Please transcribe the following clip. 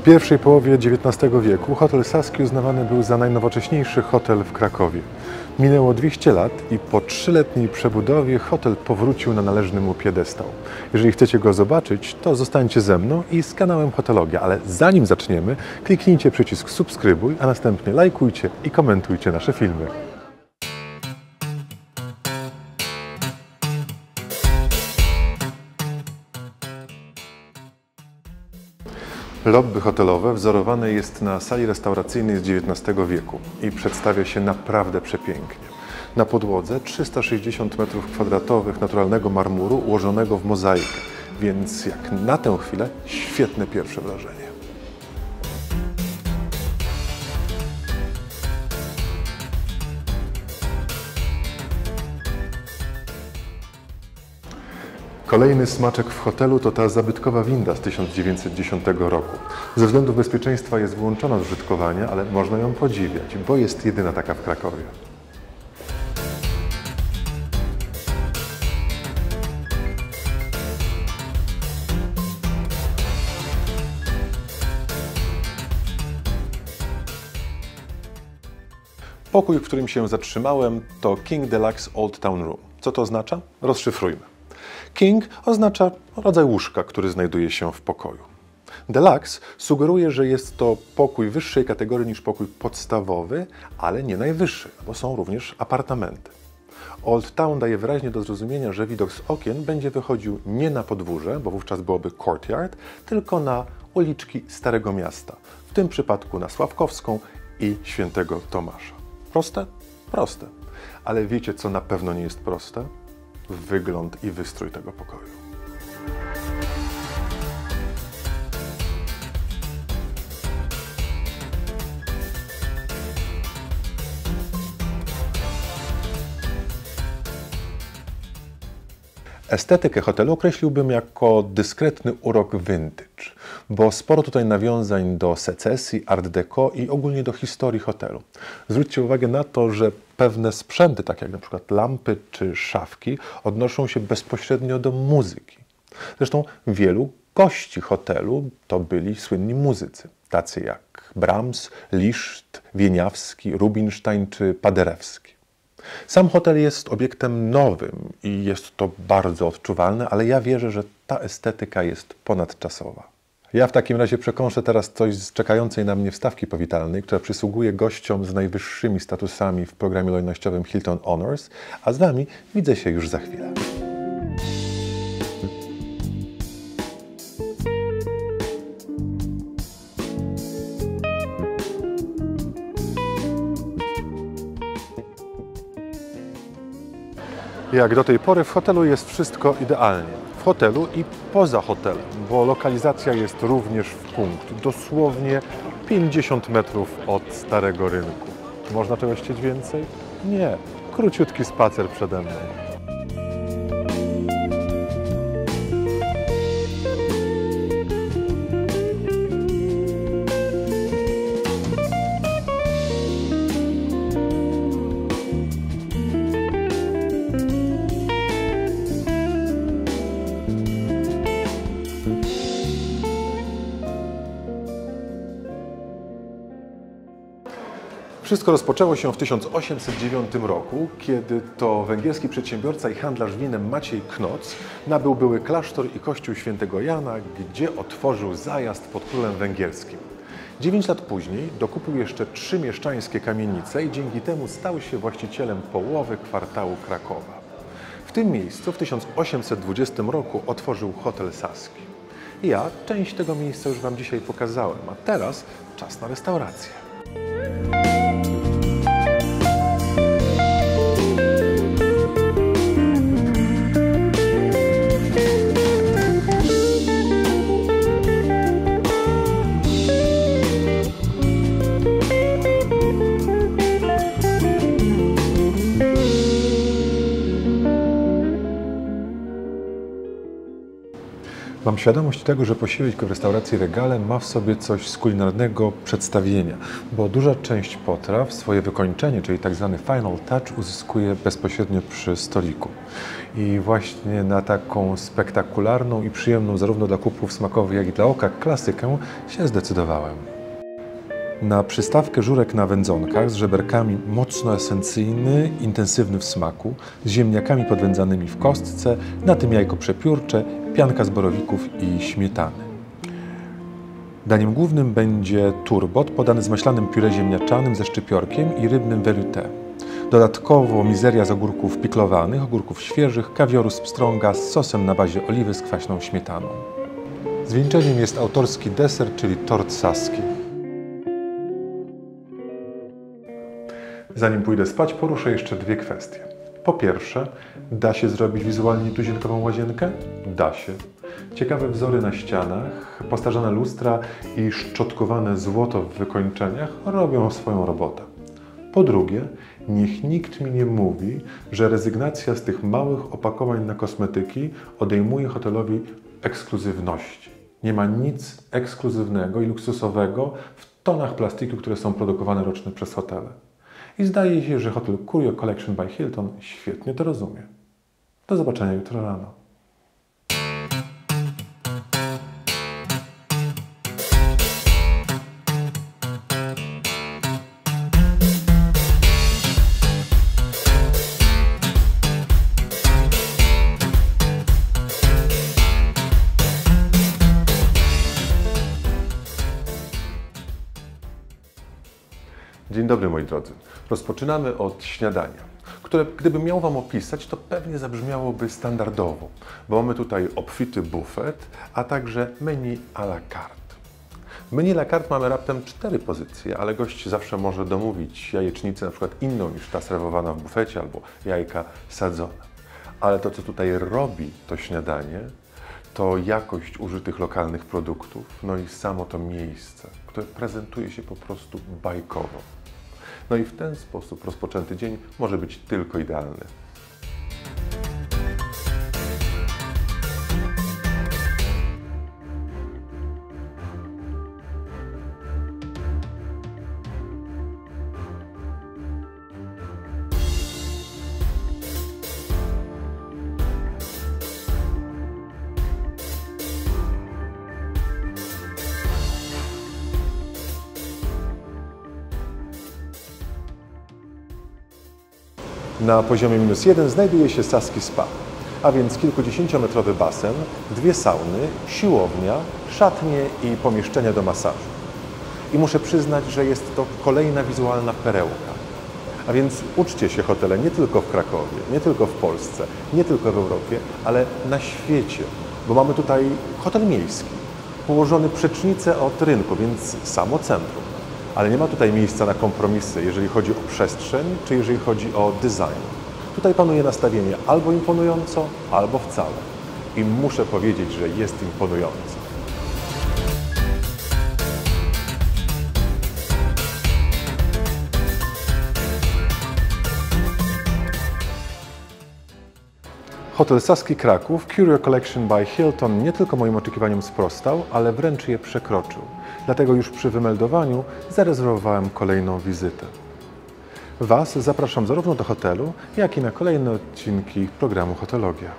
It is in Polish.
W pierwszej połowie XIX wieku hotel Saski uznawany był za najnowocześniejszy hotel w Krakowie. Minęło 200 lat i po 3-letniej przebudowie hotel powrócił na należny mu piedestał. Jeżeli chcecie go zobaczyć, to zostańcie ze mną i z kanałem Hotelogia, ale zanim zaczniemy, kliknijcie przycisk subskrybuj, a następnie lajkujcie i komentujcie nasze filmy. Lobby hotelowe wzorowane jest na sali restauracyjnej z XIX wieku i przedstawia się naprawdę przepięknie. Na podłodze 360 m2 naturalnego marmuru ułożonego w mozaikę, więc jak na tę chwilę świetne pierwsze wrażenie. Kolejny smaczek w hotelu to ta zabytkowa winda z 1910 roku. Ze względów bezpieczeństwa jest wyłączona z użytkowania, ale można ją podziwiać, bo jest jedyna taka w Krakowie. Pokój, w którym się zatrzymałem, to King Deluxe Old Town Room. Co to oznacza? Rozszyfrujmy. King oznacza rodzaj łóżka, który znajduje się w pokoju. Deluxe sugeruje, że jest to pokój wyższej kategorii niż pokój podstawowy, ale nie najwyższy, bo są również apartamenty. Old Town daje wyraźnie do zrozumienia, że widok z okien będzie wychodził nie na podwórze, bo wówczas byłoby courtyard, tylko na uliczki Starego Miasta, w tym przypadku na Sławkowską i Świętego Tomasza. Proste? Proste. Ale wiecie, co na pewno nie jest proste? Wygląd i wystrój tego pokoju. Estetykę hotelu określiłbym jako dyskretny urok vintage, bo sporo tutaj nawiązań do secesji, art deco i ogólnie do historii hotelu. Zwróćcie uwagę na to, że pewne sprzęty, takie jak na przykład lampy czy szafki, odnoszą się bezpośrednio do muzyki. Zresztą wielu gości hotelu to byli słynni muzycy, tacy jak Brahms, Liszt, Wieniawski, Rubinstein czy Paderewski. Sam hotel jest obiektem nowym i jest to bardzo odczuwalne, ale ja wierzę, że ta estetyka jest ponadczasowa. Ja w takim razie przekąszę teraz coś z czekającej na mnie wstawki powitalnej, która przysługuje gościom z najwyższymi statusami w programie lojalnościowym Hilton Honors, a z Wami widzę się już za chwilę. Jak do tej pory w hotelu jest wszystko idealnie. W hotelu i poza hotelem, bo lokalizacja jest również w punkt, dosłownie 50 metrów od Starego Rynku. Można czegoś chcieć więcej? Nie. Króciutki spacer przede mną. Wszystko rozpoczęło się w 1809 roku, kiedy to węgierski przedsiębiorca i handlarz winem Maciej Knoc nabył były klasztor i kościół świętego Jana, gdzie otworzył zajazd pod królem węgierskim. 9 lat później dokupił jeszcze 3 mieszczańskie kamienice i dzięki temu stał się właścicielem połowy kwartału Krakowa. W tym miejscu w 1820 roku otworzył hotel Saski. Ja część tego miejsca już Wam dzisiaj pokazałem, a teraz czas na restaurację. Mam świadomość tego, że posiłek w restauracji Regale ma w sobie coś z kulinarnego przedstawienia, bo duża część potraw swoje wykończenie, czyli tak zwany final touch, uzyskuje bezpośrednio przy stoliku. I właśnie na taką spektakularną i przyjemną zarówno dla kupów smakowych, jak i dla oka klasykę się zdecydowałem. Na przystawkę żurek na wędzonkach z żeberkami mocno esencyjny, intensywny w smaku, z ziemniakami podwędzanymi w kostce, na tym jajko przepiórcze, pianka z borowików i śmietany. Daniem głównym będzie turbot podany z maślanym pióre ziemniaczanym ze szczypiorkiem i rybnym velouté. Dodatkowo mizeria z ogórków piklowanych, ogórków świeżych, kawioru z pstrąga z sosem na bazie oliwy z kwaśną śmietaną. Zwieńczeniem jest autorski deser, czyli tort saski. Zanim pójdę spać, poruszę jeszcze dwie kwestie. Po pierwsze, da się zrobić wizualnie tuzienkową łazienkę? Da się. Ciekawe wzory na ścianach, postarzone lustra i szczotkowane złoto w wykończeniach robią swoją robotę. Po drugie, niech nikt mi nie mówi, że rezygnacja z tych małych opakowań na kosmetyki odejmuje hotelowi ekskluzywności. Nie ma nic ekskluzywnego i luksusowego w tonach plastiku, które są produkowane rocznie przez hotele. I zdaje się, że hotel Curio Collection by Hilton świetnie to rozumie. Do zobaczenia jutro rano. Dzień dobry moi drodzy. Rozpoczynamy od śniadania, które gdybym miał Wam opisać, to pewnie zabrzmiałoby standardowo, bo mamy tutaj obfity bufet, a także menu à la carte. W menu à la carte mamy raptem 4 pozycje, ale gość zawsze może domówić jajecznicę na przykład inną niż ta serwowana w bufecie albo jajka sadzone. Ale to, co tutaj robi to śniadanie, to jakość użytych lokalnych produktów, no i samo to miejsce, które prezentuje się po prostu bajkowo. No i w ten sposób rozpoczęty dzień może być tylko idealny. Na poziomie -1 znajduje się Saski Spa, a więc kilkudziesięciometrowy basen, 2 sauny, siłownia, szatnie i pomieszczenia do masażu. I muszę przyznać, że jest to kolejna wizualna perełka. A więc uczcie się hotele nie tylko w Krakowie, nie tylko w Polsce, nie tylko w Europie, ale na świecie, bo mamy tutaj hotel miejski, położony przecznicę od rynku, więc samo centrum. Ale nie ma tutaj miejsca na kompromisy, jeżeli chodzi o przestrzeń, czy jeżeli chodzi o design. Tutaj panuje nastawienie albo imponująco, albo wcale. I muszę powiedzieć, że jest imponująco. Hotel Saski Kraków Curio Collection by Hilton nie tylko moim oczekiwaniom sprostał, ale wręcz je przekroczył. Dlatego już przy wymeldowaniu zarezerwowałem kolejną wizytę. Was zapraszam zarówno do hotelu, jak i na kolejne odcinki programu Hotelogia.